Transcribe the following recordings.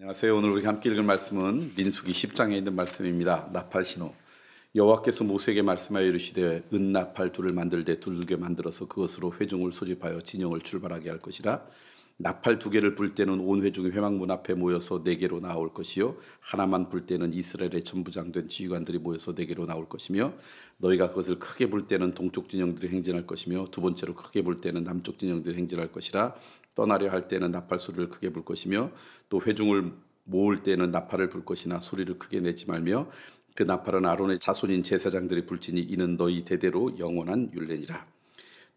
안녕하세요. 오늘 우리가 함께 읽을 말씀은 민수기 10장에 있는 말씀입니다. 나팔 신호. 여호와께서 모세에게 말씀하여 이르시되 은나팔 둘을 만들되 두들겨 만들어서 그것으로 회중을 소집하여 진영을 출발하게 할 것이라. 나팔 두 개를 불 때는 온 회중이 회막문 앞에 모여서 네 개로 나올 것이요 하나만 불 때는 이스라엘의 천부장된 지휘관들이 모여서 네 개로 나올 것이며 너희가 그것을 크게 불 때는 동쪽 진영들이 행진할 것이며 두 번째로 크게 불 때는 남쪽 진영들이 행진할 것이라. 떠나려 할 때는 나팔 소리를 크게 불 것이며 또 회중을 모을 때는 나팔을 불 것이나 소리를 크게 내지 말며 그 나팔은 아론의 자손인 제사장들이 불지니 이는 너희 대대로 영원한 율례니라.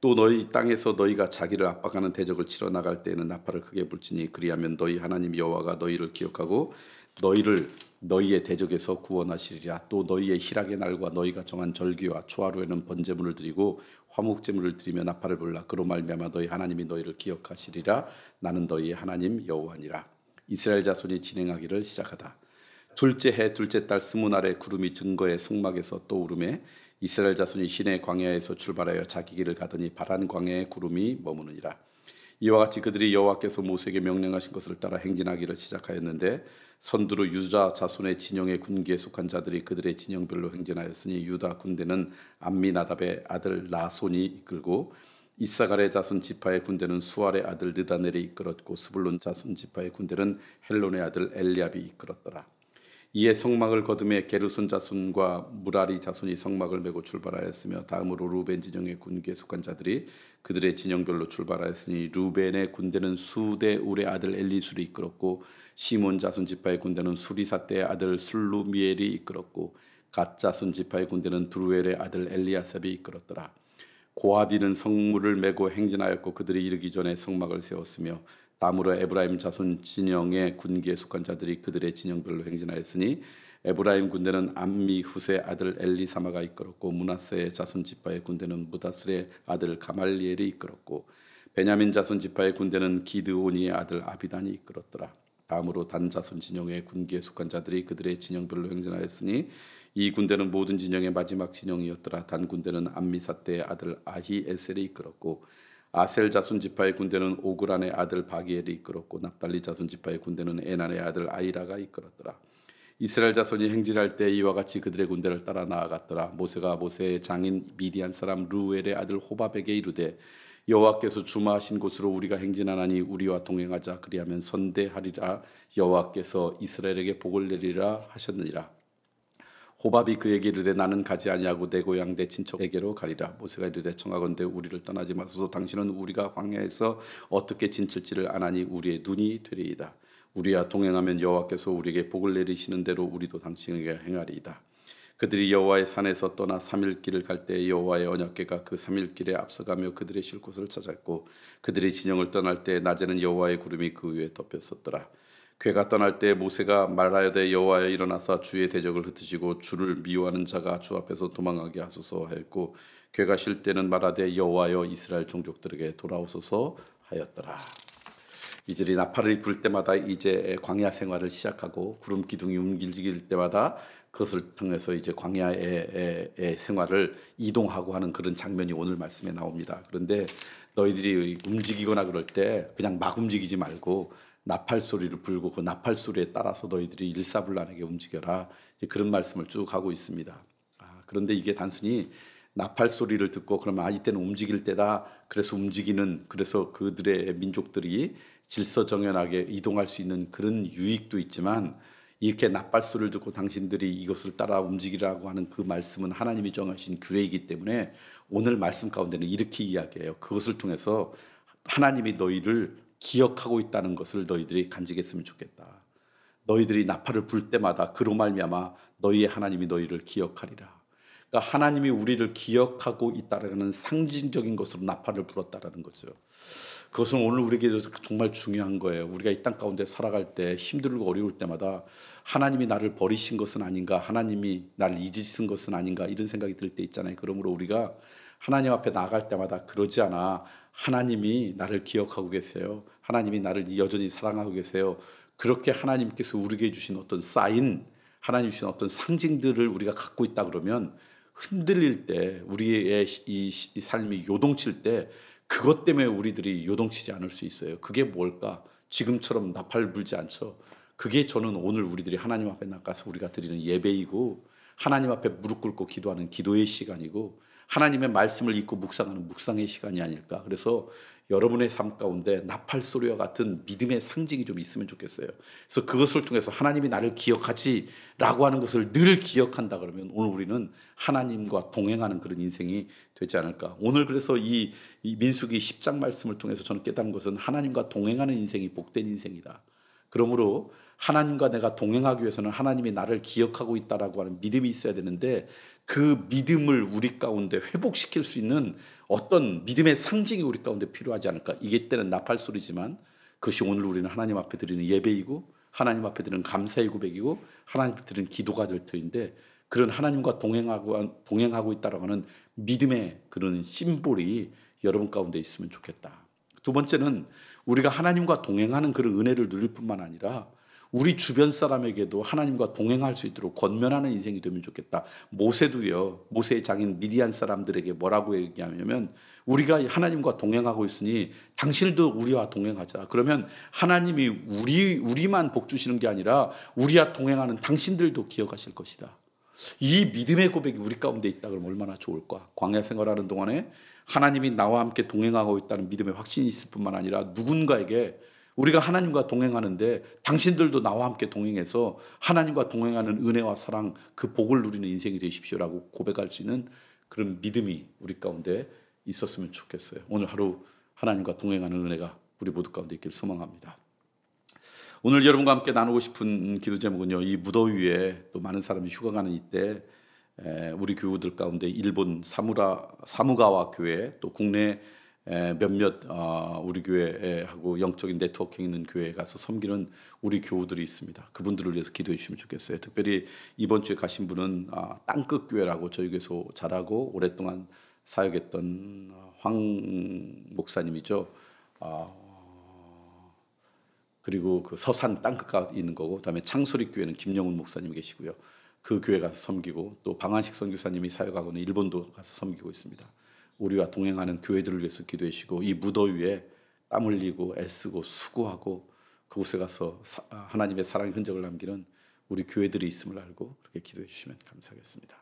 또 너희 땅에서 너희가 자기를 압박하는 대적을 치러 나갈 때에는 나팔을 크게 불지니 그리하면 너희 하나님 여호와가 너희를 기억하고 너희를 너희의 대적에서 구원하시리라. 또 너희의 희락의 날과 너희가 정한 절기와 초하루에는 번제물을 드리고 화목제물을 드리며 나팔을 불라. 그로 말미암아 너희 하나님이 너희를 기억하시리라. 나는 너희의 하나님 여호와니라. 이스라엘 자손이 진행하기를 시작하다. 둘째 해 둘째 달 스무날에 구름이 증거의 성막에서 떠오르매 이스라엘 자손이 시내 광야에서 출발하여 자기 길을 가더니 바란 광야에 구름이 머무느니라. 이와 같이 그들이 여호와께서 모세에게 명령하신 것을 따라 행진하기를 시작하였는데 선두로 유다 자손의 진영의 군기에 속한 자들이 그들의 진영별로 행진하였으니 유다 군대는 암미나답의 아들 나손이 이끌고 이사갈의 자손 지파의 군대는 수알의 아들 느다넬이 이끌었고 스불론 자손 지파의 군대는 헬론의 아들 엘리압이 이끌었더라. 이에 성막을 거두매 게르손 자손과 무라리 자손이 성막을 메고 출발하였으며 다음으로 루벤 진영의 군기에 속한 자들이 그들의 진영별로 출발하였으니 루벤의 군대는 수데울의 아들 엘리술이 이끌었고 시몬 자손 지파의 군대는 수리사떼의 아들 술루미엘이 이끌었고 갓 자손 지파의 군대는 두루엘의 아들 엘리아삽이 이끌었더라. 고아디는 성물을 메고 행진하였고 그들이 이르기 전에 성막을 세웠으며 다음으로 에브라임 자손 진영의 군기에 속한 자들이 그들의 진영별로 행진하였으니 에브라임 군대는 암미후세 아들 엘리사마가 이끌었고 므낫세의 자손 지파의 군대는 무다슬의 아들 가말리엘이 이끌었고 베냐민 자손 지파의 군대는 기드오니의 아들 아비단이 이끌었더라. 다음으로 단 자손 진영의 군기에 속한 자들이 그들의 진영별로 행진하였으니 이 군대는 모든 진영의 마지막 진영이었더라. 단 군대는 암미사떼의 아들 아히에셀이 이끌었고 아셀 자손 지파의 군대는 오그란의 아들 바기엘이 이끌었고 납달리 자손 지파의 군대는 에난의 아들 아이라가 이끌었더라. 이스라엘 자손이 행진할 때 이와 같이 그들의 군대를 따라 나아갔더라. 모세가 모세의 장인 미디안 사람 루엘의 아들 호밥에게 이르되 여호와께서 주마하신 곳으로 우리가 행진하나니 우리와 동행하자. 그리하면 선대하리라. 여호와께서 이스라엘에게 복을 내리라 하셨느니라. 호밥이 그에게 이르되 나는 가지 아니하고 내 고향 내 친척에게로 가리라. 모세가 이르되 청하건대 우리를 떠나지 마소서. 당신은 우리가 광야에서 어떻게 진칠지를 아나니 우리의 눈이 되리이다. 우리와 동행하면 여호와께서 우리에게 복을 내리시는 대로 우리도 당신에게 행하리이다. 그들이 여호와의 산에서 떠나 3일 길을 갈 때 여호와의 언약궤가 그 3일 길에 앞서가며 그들의 쉴 곳을 찾았고 그들이 진영을 떠날 때 낮에는 여호와의 구름이 그 위에 덮였었더라. 궤가 떠날 때 모세가 말하여되 여호와여 일어나사 주의 대적을 흩으시고 주를 미워하는 자가 주 앞에서 도망하게 하소서 하였고 궤가 쉴 때는 말하되 여호와여 이스라엘 종족들에게 돌아오소서 하였더라. 이들이 나팔을 불 때마다 이제 광야 생활을 시작하고 구름 기둥이 움직일 때마다 그것을 통해서 이제 광야의 생활을 이동하고 하는 그런 장면이 오늘 말씀에 나옵니다. 그런데 너희들이 움직이거나 그럴 때 그냥 막 움직이지 말고 나팔 소리를 불고 그 나팔 소리에 따라서 너희들이 일사불란하게 움직여라. 이제 그런 말씀을 쭉 하고 있습니다. 그런데 이게 단순히 나팔 소리를 듣고 그러면 이때는 움직일 때다. 그래서 움직이는 그래서 그들의 민족들이 질서정연하게 이동할 수 있는 그런 유익도 있지만 이렇게 나팔 소리를 듣고 당신들이 이것을 따라 움직이라고 하는 그 말씀은 하나님이 정하신 규례이기 때문에 오늘 말씀 가운데는 이렇게 이야기해요. 그것을 통해서 하나님이 너희를 기억하고 있다는 것을 너희들이 간직했으면 좋겠다. 너희들이 나팔을 불 때마다 그로 말미암아 너희의 하나님이 너희를 기억하리라. 그러니까 하나님이 우리를 기억하고 있다는 상징적인 것으로 나팔을 불었다라는 거죠. 그것은 오늘 우리에게 정말 중요한 거예요. 우리가 이 땅 가운데 살아갈 때 힘들고 어려울 때마다 하나님이 나를 버리신 것은 아닌가, 하나님이 나를 잊으신 것은 아닌가 이런 생각이 들 때 있잖아요. 그러므로 우리가 하나님 앞에 나아갈 때마다 그러지 않아. 하나님이 나를 기억하고 계세요. 하나님이 나를 여전히 사랑하고 계세요. 그렇게 하나님께서 우리에게 주신 어떤 사인, 하나님 주신 어떤 상징들을 우리가 갖고 있다 그러면 흔들릴 때 우리의 이 삶이 요동칠 때 그것 때문에 우리들이 요동치지 않을 수 있어요. 그게 뭘까? 지금처럼 나팔 불지 않죠. 그게 저는 오늘 우리들이 하나님 앞에 나가서 우리가 드리는 예배이고 하나님 앞에 무릎 꿇고 기도하는 기도의 시간이고 하나님의 말씀을 읽고 묵상하는 묵상의 시간이 아닐까. 그래서 여러분의 삶 가운데 나팔 소리와 같은 믿음의 상징이 좀 있으면 좋겠어요. 그래서 그것을 통해서 하나님이 나를 기억하지라고 하는 것을 늘 기억한다 그러면 오늘 우리는 하나님과 동행하는 그런 인생이 되지 않을까. 오늘 그래서 이 민수기 10장 말씀을 통해서 저는 깨달은 것은 하나님과 동행하는 인생이 복된 인생이다. 그러므로 하나님과 내가 동행하기 위해서는 하나님이 나를 기억하고 있다라고 하는 믿음이 있어야 되는데 그 믿음을 우리 가운데 회복시킬 수 있는 어떤 믿음의 상징이 우리 가운데 필요하지 않을까. 이게 때는 나팔 소리지만 그것이 오늘 우리는 하나님 앞에 드리는 예배이고 하나님 앞에 드리는 감사의 고백이고 하나님 앞에 드리는 기도가 될 터인데 그런 하나님과 동행하고 있다라고 하는 믿음의 그런 심볼이 여러분 가운데 있으면 좋겠다. 두 번째는 우리가 하나님과 동행하는 그런 은혜를 누릴 뿐만 아니라 우리 주변 사람에게도 하나님과 동행할 수 있도록 권면하는 인생이 되면 좋겠다. 모세도요. 모세의 장인 미디안 사람들에게 뭐라고 얘기하냐면 우리가 하나님과 동행하고 있으니 당신들도 우리와 동행하자. 그러면 하나님이 우리만 복 주시는 게 아니라 우리와 동행하는 당신들도 기억하실 것이다. 이 믿음의 고백이 우리 가운데 있다 그러면 얼마나 좋을까. 광야 생활하는 동안에 하나님이 나와 함께 동행하고 있다는 믿음의 확신이 있을 뿐만 아니라 누군가에게 우리가 하나님과 동행하는데 당신들도 나와 함께 동행해서 하나님과 동행하는 은혜와 사랑 그 복을 누리는 인생이 되십시오라고 고백할 수 있는 그런 믿음이 우리 가운데 있었으면 좋겠어요. 오늘 하루 하나님과 동행하는 은혜가 우리 모두 가운데 있기를 소망합니다. 오늘 여러분과 함께 나누고 싶은 기도 제목은요. 이 무더위에 또 많은 사람이 휴가 가는 이때 우리 교우들 가운데 일본 사무가와 교회 또 국내 몇몇 우리 교회하고 영적인 네트워킹 있는 교회에 가서 섬기는 우리 교우들이 있습니다. 그분들을 위해서 기도해 주시면 좋겠어요. 특별히 이번 주에 가신 분은 땅끝 교회라고 저희 교회에서 잘하고 오랫동안 사역했던 황 목사님이죠. 그리고 그 서산 땅끝가 있는 거고 그다음에 창소리 교회는 김영훈 목사님 계시고요. 그 교회 가서 섬기고 또 방한식 선교사님이 사역하고는 일본도 가서 섬기고 있습니다. 우리와 동행하는 교회들을 위해서 기도해 주시고 이 무더위에 땀 흘리고 애쓰고 수고하고 그곳에 가서 하나님의 사랑의 흔적을 남기는 우리 교회들이 있음을 알고 그렇게 기도해 주시면 감사하겠습니다.